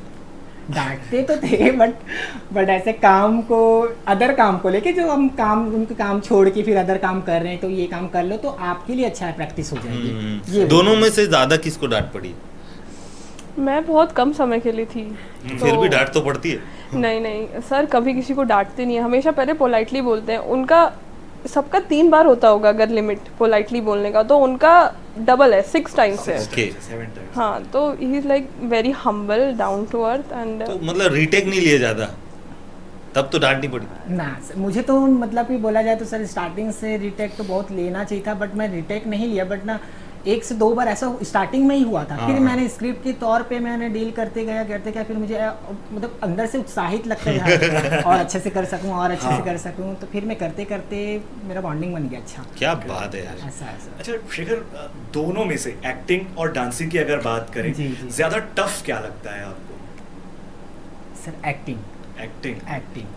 डांटते तो थे बट ऐसे काम को, अदर काम को लेके, जो हम काम उनके काम छोड़ के फिर अदर काम कर रहे हैं, तो ये काम कर लो तो आपके लिए अच्छा है, प्रैक्टिस हो जाएगी। ये दोनों में से ज्यादा किसको डांट पड़ी? मैं बहुत कम समय के लिए थी। फिर भी डांट तो पड़ती है। नहीं सर, कभी किसी को डांटते नहीं है, हमेशा पहले पोलाइटली बोलते हैं। उनका सबका 3 बार होता होगा अगर लिमिट पोलाइटली बोलने का, तो उनका डबल है, 6 टाइम्स है। Okay. 7 times। हाँ, तो he is like very humble, down to earth and तो मतलब रीटेक नहीं लिए ज्यादा, तब तो डांट नहीं पड़ी ना सर, मुझे तो मतलब कि बोला जाए तो सर स्टार्टिंग से रिटेक तो बहुत लेना चाहिए था, बट मैं रिटेक नहीं लिया। बट ना 1 से 2 बार ऐसा स्टार्टिंग में ही हुआ था। फिर मैंने स्क्रिप्ट के तौर पे मैंने डील करते गया फिर मुझे मतलब अंदर से उत्साहित लगता है और अच्छे से कर सकूं और अच्छे से कर सकूं, तो फिर मैं करते करते मेरा बॉन्डिंग बन गया अच्छा। क्या बात है यार। ऐसा है सर। अच्छा शेखर, दोनों में से एक्टिंग और डांसिंग की अगर बात करें, जी, जी। ज्यादा टफ क्या लगता है आपको? सर एक्टिंग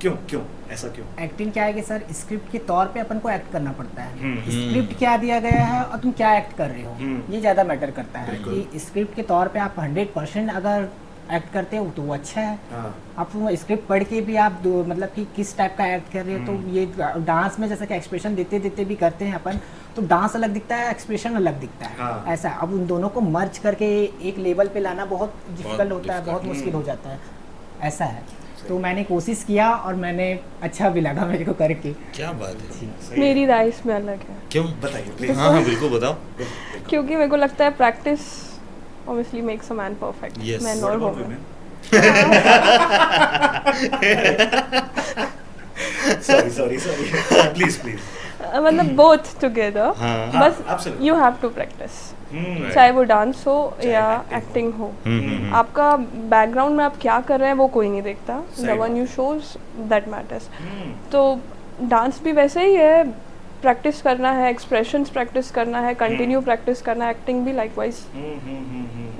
क्यों ऐसा क्यों? एक्टिंग क्या है कि सर स्क्रिप्ट के तौर पे अपन को एक्ट करना पड़ता है। हम्म। स्क्रिप्ट क्या दिया गया है और तुम क्या एक्ट कर रहे हो, हम्म। ये ज़्यादा मैटर करता है। बिल्कुल। कि स्क्रिप्ट के तौर पे आप 100% अगर एक्ट करते हो तो वो अच्छा है। हाँ। आप स्क्रिप्ट पढ़ के भी आप मतलब कि किस टाइप का एक्ट कर रहे हो, तो ये डांस में जैसे कि एक्सप्रेशन देते देते भी करते हैं अपन, तो डांस अलग दिखता है, एक्सप्रेशन अलग दिखता है। हाँ। ऐसा अब उन दोनों को मर्ज करके एक लेवल पे लाना बहुत डिफिकल्ट होता है, बहुत difficult। मुश्किल हो जाता है। ऐसा है, तो मैंने कोशिश किया और मैंने अच्छा भी लगा मेरे को करके। क्या बात है। सही मेरी है। राय इसमें अलग है, क्यों? बताइए प्लीज। हाँ हाँ बिल्कुल बताओ। क्योंकि मेरे को लगता है practice obviously makes a man perfect. Yes. Man What और about woman. women? sorry please मतलब बोथ टुगेदर, हाँ, बस absolutely. You have to practice, हम्म, चाहे वो डांस हो चाहे या acting एक्टिंग हो। हम्म। आपका बैकग्राउंड में आप क्या कर रहे हैं वो कोई नहीं देखता, सही द बात वन यू है। Shows that matters. हम्म, तो डांस भी वैसे ही है, प्रैक्टिस करना है, एक्सप्रेशंस प्रैक्टिस करना है, कंटिन्यू प्रैक्टिस करना है, एक्टिंग भी लाइकवाइज।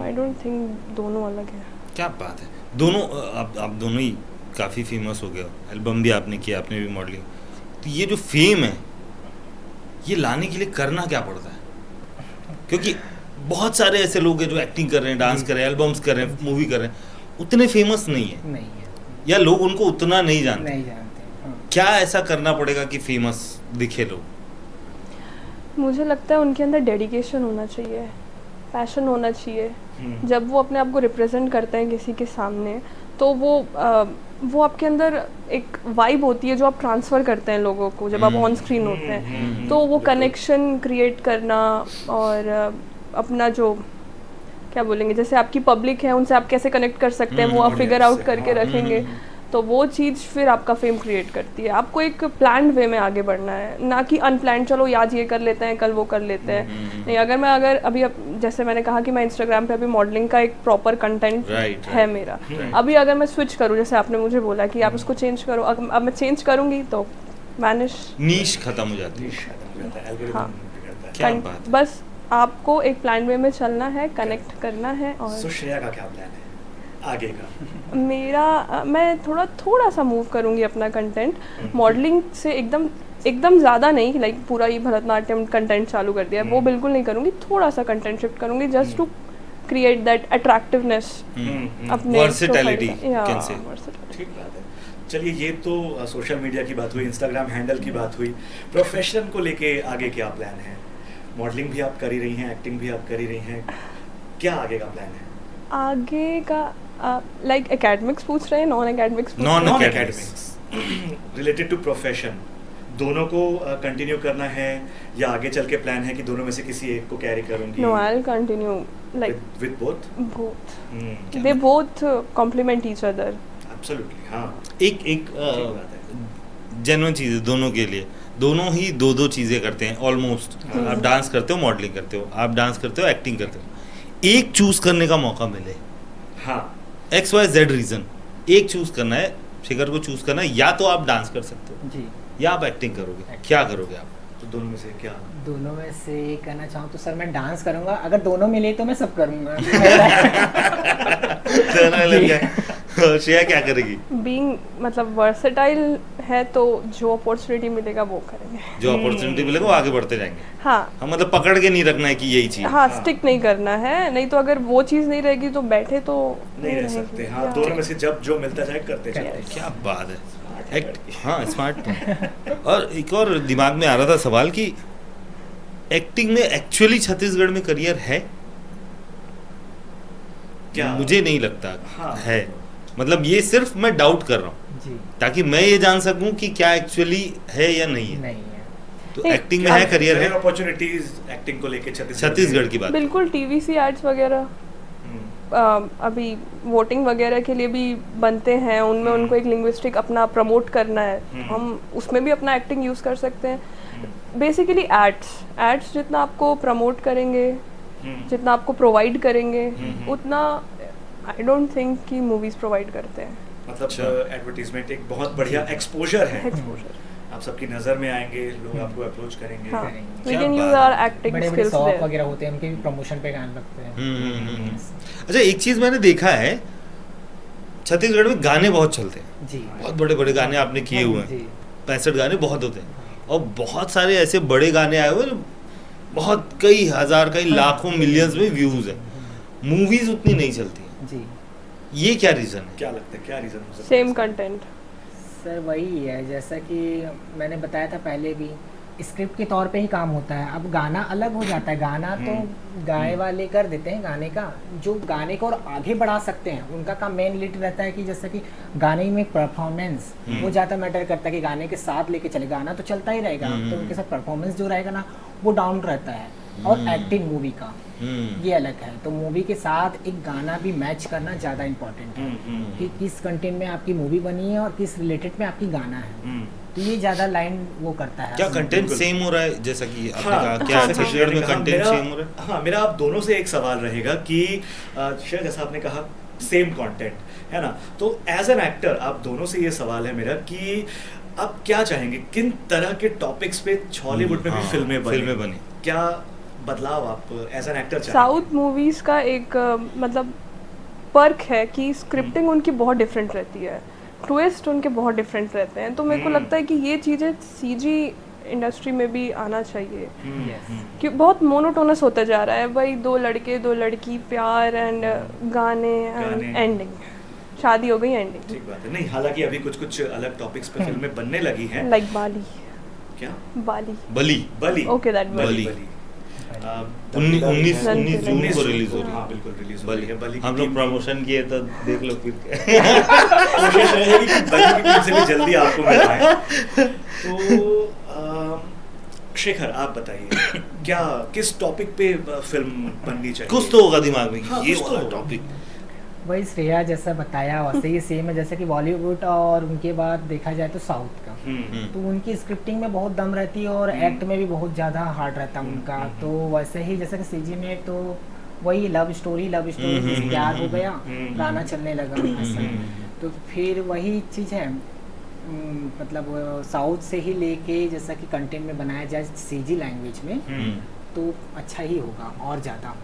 आई डोंट थिंक दोनों अलग है। क्या बात है, दोनों आप दोनों ही काफ़ी फेमस हो गए हो, एल्बम भी आपने किया, आपने भी मॉडलिंग, तो ये जो फेम है ये लाने के लिए करना क्या पड़ता है? क्योंकि बहुत सारे ऐसे लोग हैं जो एक्टिंग कर रहे हैं, डांस कर रहे हैं, एल्बम्स कर रहे हैं, मूवी कर रहे हैं, उतने फेमस नहीं है नहीं है, या लोग उनको उतना नहीं जानते। नहीं जानते। हाँ। क्या ऐसा करना पड़ेगा कि फेमस दिखे लोग? मुझे लगता है उनके अंदर डेडिकेशन होना चाहिए, पैशन होना चाहिए। जब वो अपने आप को रिप्रेजेंट करते हैं किसी के सामने, तो वो आपके अंदर एक वाइब होती है जो आप ट्रांसफ़र करते हैं लोगों को जब आप ऑन स्क्रीन होते हैं। तो वो कनेक्शन क्रिएट करना और अपना जो क्या बोलेंगे, जैसे आपकी पब्लिक है उनसे आप कैसे कनेक्ट कर सकते हैं वो आप फिगर audience आउट से, नहीं रखेंगे, तो वो चीज़ फिर आपका फेम क्रिएट करती है। आपको एक प्लान्ड वे में आगे बढ़ना है, ना कि अनप्लान्ड, चलो आज ये कर लेते हैं कल वो कर लेते हैं। नहीं, अगर अभी जैसे मैंने कहा कि मैं इंस्टाग्राम पे अभी मॉडलिंग का एक प्रॉपर कंटेंट Right, है मेरा, अभी अगर मैं स्विच करूँ, जैसे आपने मुझे बोला कि आप उसको चेंज करो, अब मैं चेंज करूँगी तो वैनिश, नीश खत्म हो जाती है। हाँ। क्या बात है। बस आपको एक प्लान वे में चलना है, कनेक्ट करना है। और सो श्रेया का क्या प्लान है आगे का? मैं थोड़ा सा मूव करूँगी अपना कंटेंट मॉडलिंग से, एकदम ज़्यादा नहीं, लाइक पूरा ये भरतनाट्यम कंटेंट चालू कर दिया है, वो बिल्कुल नहीं करूँगी, थोड़ा सा कंटेंट शिफ्ट करूँगी just to create that attractiveness अपने वर्सेटैलिटी profile का। Can say. Yeah, versatility। ठीक बात है। चलिए, ये तो सोशल मीडिया की बात हुई, इंस्टाग्राम हैंडल की बात हुई। प्रोफेशन को लेके आगे क्या प्लान है? मॉडलिंग भी आप कर ही रही हैं, एक्टिंग भी आप कर ही रही हैं, क्या आगे का प्लान है? आगे का लाइक एकेडमिक्स पूछ रहे हैं, नॉन एकेडमिक्स पूछ Non- रहे हैं? Non academics related to profession, दोनों को कंटिन्यू करना है या आगे चल के प्लान है कि दोनों में से किसी एक को कैरी करूंगी? No, I'll continue like with both? both. क्या They both complement each other. Absolutely, हाँ। एक ठीक बात है। जेन्युइन चीज़ है दोनों के लिए, दोनों ही दो चीज़ें करते हैं ऑलमोस्ट। आप डांस करते हो, मॉडलिंग करते हो, आप डांस करते हो, एक्टिंग करते हो। एक चूज करने का मौका मिले, हाँ, XYZ रीज़न, एक चूज करना है, शिखर को चूज करना है, या तो आप डांस कर सकते हो जी, या आप एक्टिंग करोगे, क्या करोगे आप? तो दोनों में से क्या? दोनों में से करना चाहूँ तो सर मैं डांस करूँगा, अगर दोनों मिले तो मैं सब करूँगा। और श्रेया क्या करेगी? Being मतलब versatile है तो जो अपॉर्चुनिटी मिलेगा वो करेंगे। जो अपॉर्चुनिटी मिलेगा वो आगे बढ़ते जाएंगे। हाँ हम मतलब पकड़ के नहीं रखना है कि यही चीज। हाँ, स्टिक नहीं करना है, नहीं तो अगर वो चीज़ नहीं रहेगी तो बैठे तो नहीं रह रहेंगे। सकते। हाँ, Yeah. दोनों में से जब जो मिलता जाए करते जाए। क्या बात है, हाँ स्मार्ट। और एक और दिमाग में आ रहा था सवाल कि एक्टिंग में एक्चुअली छत्तीसगढ़ में करियर है? क्या? मुझे नहीं लगता हाँ। है, मतलब ये सिर्फ मैं डाउट कर रहा हूँ जी, ताकि मैं ये जान सकूं कि क्या एक्चुअली है या नहीं है। नहीं है। तो नहीं, एक्टिंग में है, करियर है अपॉर्चुनिटीज एक्टिंग को लेके छत्तीसगढ़ की बात। बिल्कुल टीवीसी एड्स वगैरह अभी वोटिंग वगैरह के लिए भी बनते हैं, उनमें उनको एक लिंग्विस्टिक अपना प्रमोट करना है, हम उसमें भी अपना एक्टिंग यूज़ कर सकते हैं। बेसिकली एड्स जितना आपको प्रमोट करेंगे, जितना आपको प्रोवाइड करेंगे, उतना आई डोंट थिंक कि मूवीज़ प्रोवाइड करते हैं मतलब एडवर्टीजमेंट एक बहुत बढ़िया एक्सपोजर है। एक्सपोजर। आप सबकी नज़र में आएंगे, लोग आपको अप्रोच करेंगे। हाँ, करेंगे। वी क्या कैन यूज बात आवर है। एक्टिंग बड़े बड़े स्किल्स शॉप देयर। वगैरह होते हैं, उनके भी प्रमोशन पे गाने लगते हैं। अच्छा, एक चीज मैंने देखा है, छत्तीसगढ़ में गाने बहुत चलते हैं, जी, बहुत बड़े बड़े गाने आपने किए हुए हैं, जी, 65 गाने बहुत होते हैं, और बहुत सारे ऐसे बड़े गाने आए हुए हैं जो बहुत कई हजार कई लाखों मिलियंस में व्यूज है। मूवीज उतनी नहीं चलती हैं। जी। ये क्या रीजन है? क्या लगता है, क्या रीजन हो सकता है? Same content. सर वही है, जैसा कि मैंने बताया था पहले भी, स्क्रिप्ट के तौर पे ही काम होता है। अब गाना अलग हो जाता है, गाना तो गाए वाले कर देते हैं गाने का, जो गाने को और आगे बढ़ा सकते हैं उनका काम मेन लीड रहता है कि जैसे कि गाने में परफॉर्मेंस वो ज़्यादा मैटर करता है कि गाने के साथ लेके चले, गाना तो चलता ही रहेगा तो उनके साथ परफॉर्मेंस जो रहेगा ना वो डाउन रहता है। और एक्टिंग मूवी का ये अलग है, तो मूवी के साथ एक गाना भी मैच करना ज़्यादा इम्पोर्टेंट है कि किस कंटेंट में आपकी मूवी बनी है और किस रिलेटेड में आपकी गाना है। तो ये ज्यादा लाइन वो करता है। क्या कंटेंट बिल्कुल। सेम हो रहा है जैसा कि आपने हाँ, कहा, क्या हाँ, छत्तीसगढ़ में मैंने कहा, कंटेंट मेरा- सेम हो रहा है? हाँ, मेरा आप दोनों से एक सवाल रहेगा कि शायद जैसा आपने कहा सेम कंटेंट है ना, तो एज एन एक्टर आप दोनों से ये सवाल है मेरा कि आप क्या चाहेंगे, किन तरह के टॉपिक्स पे हॉलीवुड में भी हाँ, फिल्में बने, क्या बदलाव आप एज एन एक्टर चाहेंगे? साउथ मूवीज का एक मतलब पर्क है कि स्क्रिप्टिंग उनकी बहुत डिफरेंट रहती है, ट्विस्ट उनके बहुत डिफरेंट रहते हैं, तो मेरे को लगता है कि ये चीज़ें सीजी इंडस्ट्री में भी आना चाहिए। कि बहुत मोनोटोनस होता जा रहा है भाई, दो लड़के दो लड़की, प्यार एंड गाने एंड गाने। एंडिंग, शादी हो गई एंडिंग, ठीक बात है। नहीं, हालांकि अभी कुछ कुछ अलग टॉपिक्स पे फिल्में बनने लगी हैं। लाइक बाली। क्या? बाली, बली बली। Okay, that बली। बली। 19 19 जून को 19 रिलीज हो रही हाँ है बिल्कुल रिलीज हो रही है बली की हम लोग टीम- प्रमोशन किए तो देख लो फिर कोशिश रहेगी कि बली की टीम से भी जल्दी आपको मिल पाए। तो शेखर आप बताइए, क्या किस टॉपिक पे फिल्म बननी चाहिए? कुछ तो होगा दिमाग में कि हाँ, ये कुछ तो वाला होगा। टॉपिक। वही श्रेया जैसा बताया वैसे ही सेम है, जैसे कि बॉलीवुड और उनके बाद देखा जाए तो साउथ का, तो उनकी स्क्रिप्टिंग में बहुत दम रहती है और एक्ट में भी बहुत ज़्यादा हार्ड रहता है उनका। तो वैसे ही जैसे कि सीजी में तो वही लव स्टोरी जैसे प्यार हो गया, गाना चलने लगा ऐसा। तो फिर वही चीज़ है, मतलब साउथ से ही लेके जैसा कि कंटेंट में बनाया जाए सीजी लैंग्वेज में तो अच्छा ही होगा। और ज़्यादा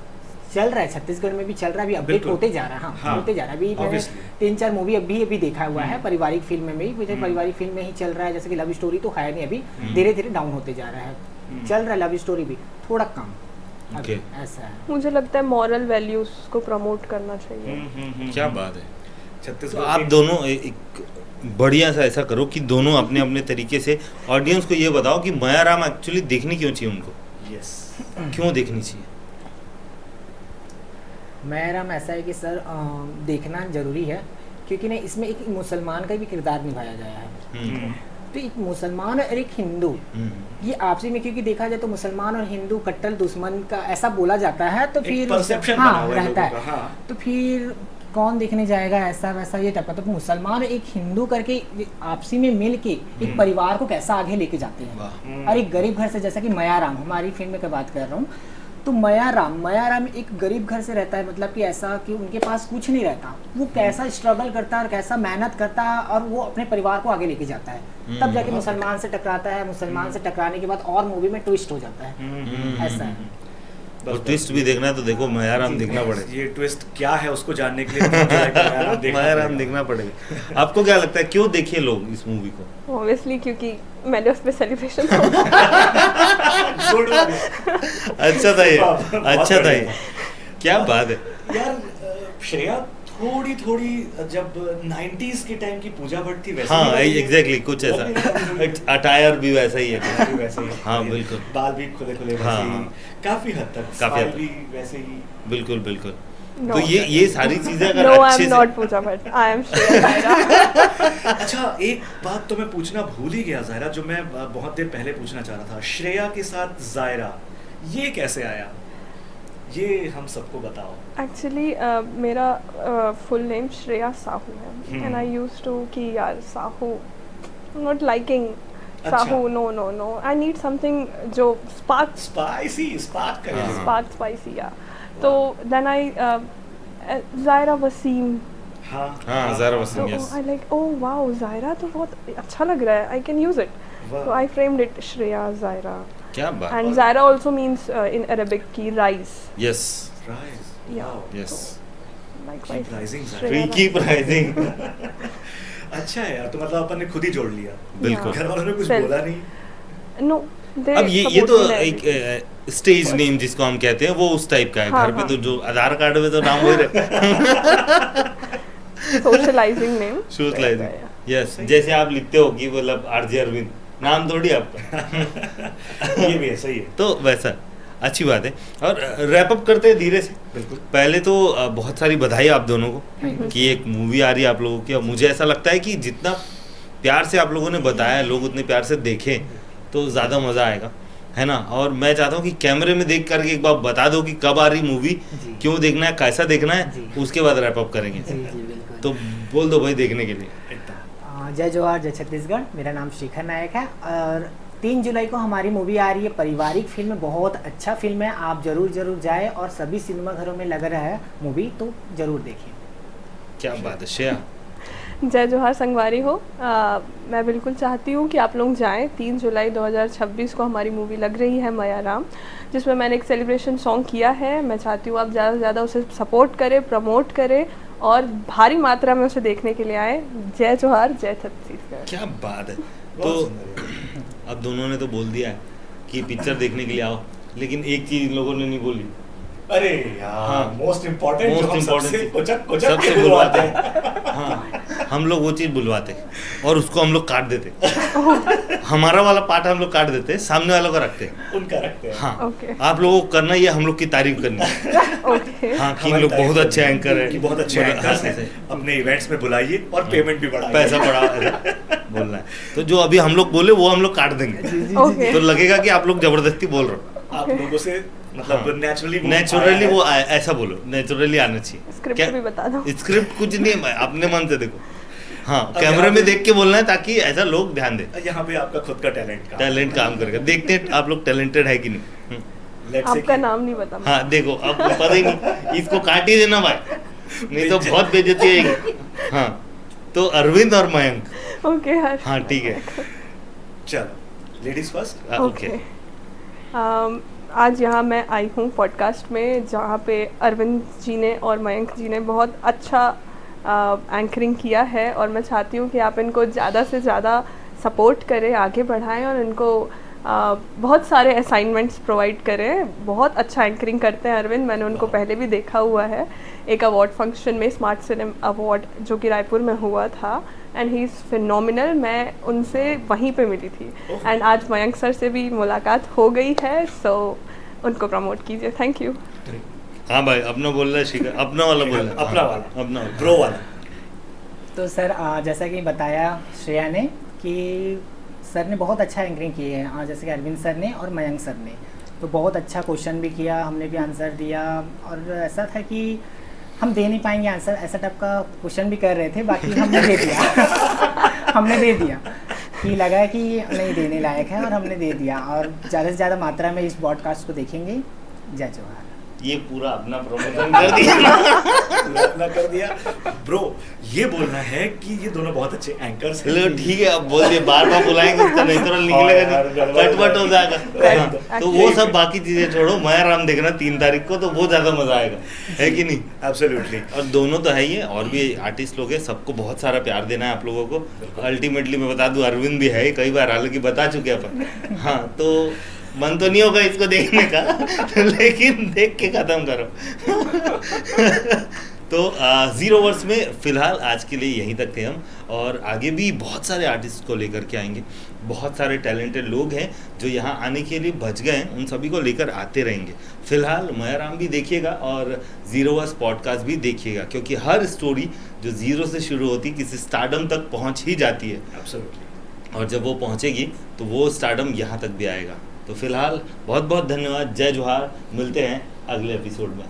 चल रहा है, छत्तीसगढ़ में भी चल रहा है, अभी अपडेट बिल्कुल। होते जा रहा है। हाँ, हाँ, होते जा रहा है। अभी मैंने obviously। 3-4 मूवी अभी देखा हुआ है पारिवारिक फिल्म में भी, मुझे पारिवारिक फिल्म में ही चल रहा है। जैसे कि लव स्टोरी तो है नहीं अभी, धीरे धीरे डाउन होते जा रहा है, चल रहा है लव स्टोरी भी थोड़ा कम अभी, Okay। ऐसा है। मुझे लगता है मॉरल वैल्यूज को प्रमोट करना चाहिए। क्या बात है। छत्तीसगढ़ तो आप की- दोनों एक बढ़िया सा ऐसा करो कि दोनों अपने अपने तरीके से ऑडियंस को ये बताओ कि मायाराम एक्चुअली देखनी क्यों चाहिए उनको, यस क्यों देखनी चाहिए? मेरा ऐसा है कि सर देखना ज़रूरी है, क्योंकि ना इसमें एक मुसलमान का भी किरदार निभाया गया है। तो एक मुसलमान और एक हिंदू, ये आपसी में, क्योंकि देखा जाए तो मुसलमान और हिंदू कट्टर दुश्मन का ऐसा बोला जाता है, तो एक फिर perception हाँ बना हुआ है रहता लोगों है। का, हाँ। तो फिर कौन देखने जाएगा ऐसा वैसा ये टाइप का। तो मुसलमान और एक हिंदू करके ये आपसी में मिल के एक परिवार को कैसा आगे लेके जाते हैं। वाह। और एक गरीब घर से, जैसा कि मायाराम हमारी फिल्म में बात कर रहा हूँ, तो मायाराम एक गरीब घर से रहता है, मतलब कि ऐसा कि उनके पास कुछ नहीं रहता, वो कैसा स्ट्रगल करता है और कैसा मेहनत करता है और वो अपने परिवार को आगे लेके जाता है। तब जाके मुसलमान से टकराता है, मुसलमान से टकराने के बाद और मूवी में ट्विस्ट हो जाता है, ऐसा है। और ट्विस्ट भी देखना है तो देखो मायाराम देखना पड़ेगा। ये ट्विस्ट क्या है उसको जानने के लिए मायाराम देखना पड़ेगा। आपको क्या लगता है क्यों देखे लोग इस मूवी को? ऑब्वियसली क्योंकि मैंने उस पर सेलिब्रेशन अच्छा था ये, अच्छा था ये, क्या बात है। यार श्रेया थोड़ी जब 90s के टाइम की पूजा भट्ट थी वैसे हाँ ही लगी है। एग्जैक्टली कुछ वो भी लगी ऐसा, अटायर भी वैसा ही है। है। वैसे ही हाँ, बिल्कुल। बाल भी खुले वैसे हाँ, ही, हाँ। काफी हद तक काफी हद स्माइल भी वैसे ही। बिल्कुल बिल्कुल। No. तो ये सारी चीजें अगर नो आई अच्छे एम से not Pooja Bhatt, I am Shreya Zaira. अच्छा, एक बात तो मैं पूछना भूल ही गया ज़ायरा, जो मैं बहुत देर पहले पूछना चाह रहा था। श्रेया के साथ ज़ायरा ये कैसे आया, ये हम सबको बताओ। एक्चुअली मेरा फुल नेम श्रेया साहू है एंड आई यूज्ड टू कि यार साहू नॉट लाइकिंग साहू, नो आई नीड समथिंग जो स्पार्क स्पार्क करेगा। स्पार्क स्पाइसी या। तो देन आई ज़ायरा वसीम, हाँ Zaira Wasim, so yes। I like, oh wow, Zaira तो बहुत अच्छा लग रहा है, I can use it. वाह। So I framed it Shreya Zaira. क्या बात। And Zaira also means in Arabic की rise. Yes Rise, Yeah. wow। Yes. Likewise. Keep rising, Zaira। Shreya keep rising. अच्छा है यार, तो मतलब अपन ने खुद ही जोड़ लिया। बिल्कुल। घर वालों ने कुछ Self। बोला नहीं। No, they अब ये support तो me in एक everything. स्टेज नेम जिसको हम कहते हैं वो उस टाइप का है। हाँ, घर पे हाँ। तो जो आधार कार्ड में तो नाम वही रहता है। Socializing name. Socialising, yes. जैसे आप लिखते हो कि मतलब आरजे अरविंद, नाम थोड़ी आपका। ये भी है, सही है। तो वैसा अच्छी बात है। और रैप अप करते हैं धीरे से। बिल्कुल। पहले तो बहुत सारी बधाई आप दोनों को कि एक मूवी आ रही है आप लोगों की। और मुझे ऐसा लगता है कि जितना प्यार से आप लोगों ने बताया, लोग उतने प्यार से देखें तो ज़्यादा मज़ा आएगा, है ना। और मैं चाहता हूँ कि कैमरे में देख करके एक बार बता दो कि कब आ रही मूवी, जी। क्यों देखना है, कैसा देखना है, जी। उसके बाद रैप अप करेंगे। जी बिल्कुल। तो बोल दो भाई देखने के लिए। एकदम। जय जोहार जय छत्तीसगढ़। मेरा नाम शिखर नायक है और 3 जुलाई को हमारी मूवी आ रही है। पारिवारिक फिल्म, बहुत अच्छा फिल्म है। आप जरूर जाए और सभी सिनेमा घरों में लग रहा है मूवी, तो जरूर देखिए। क्या बात है श्रेया। जय जोहार संगवारी हो। मैं बिल्कुल चाहती हूँ कि आप लोग जाएं। 3 जुलाई 2026 को हमारी मूवी लग रही है मया राम, जिसमें मैंने एक सेलिब्रेशन सॉन्ग किया है। मैं चाहती हूँ आप ज़्यादा से ज़्यादा उसे सपोर्ट करें, प्रमोट करें और भारी मात्रा में उसे देखने के लिए आए। जय जोहार जय छत्तीसगढ़। क्या बात है। बहुत तो सुंदर है। अब दोनों ने तो बोल दिया है कि पिक्चर देखने के लिए आओ, लेकिन एक चीज इन लोगों ने नहीं बोली। अरे यार, हाँ। मोस्ट इम्पोर्टेंट जो हम सबसे कुचक सबसे के बुलवाते बुलवाते हैं। हाँ, हम लोग वो चीज़ बुलवाते और उसको हम लोग काट देते। हमारा वाला पार्ट हम लोग काट देते, सामने वालों का रखते हैं। उनका रखते हैं। हाँ, ओके। आप लोगों को करना ही है, हम लोग की तारीफ करनी है। ओके। हाँ, कि हमारी लोग तारीफ बहुत अच्छे करनी है, एंकर कि है, बहुत अच्छे एंकर्स हैं। अपने इवेंट्स में बुलाइए और पेमेंट भी बढ़ाइए। पैसा बढ़ा बोलना है। तो जो अभी हम लोग बोले वो हम लोग काट देंगे, ओके। तो लगेगा कि आप लोग जबरदस्ती बोल रहे हो। आप लोगों से मतलब नेचुरली वो ऐसा बोलो, नेचुरली आना चाहिए। स्क्रिप्ट भी बता दो। स्क्रिप्ट कुछ नहीं है, अपने मन से देखो। हाँ, अब कैमरे यहाँ में पे- देख के बोलना है ताकि ऐसा लोग ध्यान दें। यहाँ पे आपका खुद का टैलेंट टैलेंट काम करेगा। देखते हैं आप लोग टैलेंटेड है कि नहीं। आपका नाम नहीं बता। हाँ देखो, अब पता ही नहीं, इसको काट ही देना भाई, नहीं तो बहुत बेइज्जती आएगी। हाँ, तो अरविंद और मयंक। ओके हर। हाँ ठीक है। चलो, लेडीज फर्स्ट। ओके। आज यहाँ मैं आई हूँ पॉडकास्ट में, जहाँ पे अरविंद जी ने और मयंक जी ने बहुत अच्छा एंकरिंग किया है और मैं चाहती हूँ कि आप इनको ज़्यादा से ज़्यादा सपोर्ट करें, आगे बढ़ाएं और इनको बहुत सारे असाइनमेंट्स प्रोवाइड करें। बहुत अच्छा एंकरिंग करते हैं अरविंद, मैंने उनको पहले भी देखा हुआ है एक अवार्ड फंक्शन में, स्मार्ट सिनेमा अवार्ड जो कि रायपुर में हुआ था, एंड ही इज़ फिनोमिनल। मैं उनसे वहीं पे मिली थी एंड आज मयंक सर से भी मुलाकात हो गई है, सो उनको प्रमोट कीजिए। Thank you. हाँ भाई, अपना बोल रहा है शिखर, अपना वाला बोल रहा है। अपना हाँ, वाला, अपना वाला। ब्रो वाला। तो सर जैसा कि बताया श्रेया ने कि सर ने बहुत अच्छा एंकरिंग की है, जैसे कि अरविंद सर ने और मयंक सर ने, तो बहुत अच्छा क्वेश्चन भी किया, हमने भी आंसर दिया। और ऐसा था कि हम दे नहीं पाएंगे आंसर, ऐसा टाइप का क्वेश्चन भी कर रहे थे, बाकी हमने दे दिया। हमने दे दिया कि लगा कि नहीं देने लायक है और हमने दे दिया। और ज़्यादा से ज़्यादा मात्रा में इस पॉडकास्ट को देखेंगे। जय जोहार। ये पूरा अपना प्रमोशन कर दिया। अपना कर दिया। ब्रो, ये बोलना है कि ये दोनों बहुत अच्छे एंकर्स हैं। चलो ठीक है, अब बोल दिए, बार बार बुलाएंगे उसका नहीं तो निकलेगा यार, नहीं, गड़बड़ कटवट हो जाएगा। हाँ, तो वो Actually- सब बाकी चीजें छोड़ो, मया राम देखना 3 तारीख को, तो वो ज्यादा मजा आएगा, है कि नहीं। एब्सोल्युटली। और दोनों तो है ही है, और भी आर्टिस्ट लोग हैं, सबको बहुत सारा प्यार देना है आप लोगों को। अल्टीमेटली मैं बता दूं, अरविंद भी है कई बार, हालांकि बता चुके अपन। हाँ, तो मन तो नहीं होगा इसको देखने का, लेकिन देख के खत्म करो। तो 0 वर्ष में फिलहाल आज के लिए यहीं तक थे हम, और आगे भी बहुत सारे आर्टिस्ट को लेकर के आएंगे। बहुत सारे टैलेंटेड लोग हैं जो यहाँ आने के लिए बच गए हैं, उन सभी को लेकर आते रहेंगे। फिलहाल मया राम भी देखिएगा और 0 वर्ष पॉडकास्ट भी देखिएगा, क्योंकि हर स्टोरी जो 0 से शुरू होती किसी स्टारडम तक पहुँच ही जाती है, एब्सोल्युटली। और जब वो पहुँचेगी तो वो स्टारडम यहाँ तक भी आएगा। तो फिलहाल बहुत बहुत धन्यवाद। जय जोहार। मिलते हैं अगले एपिसोड में।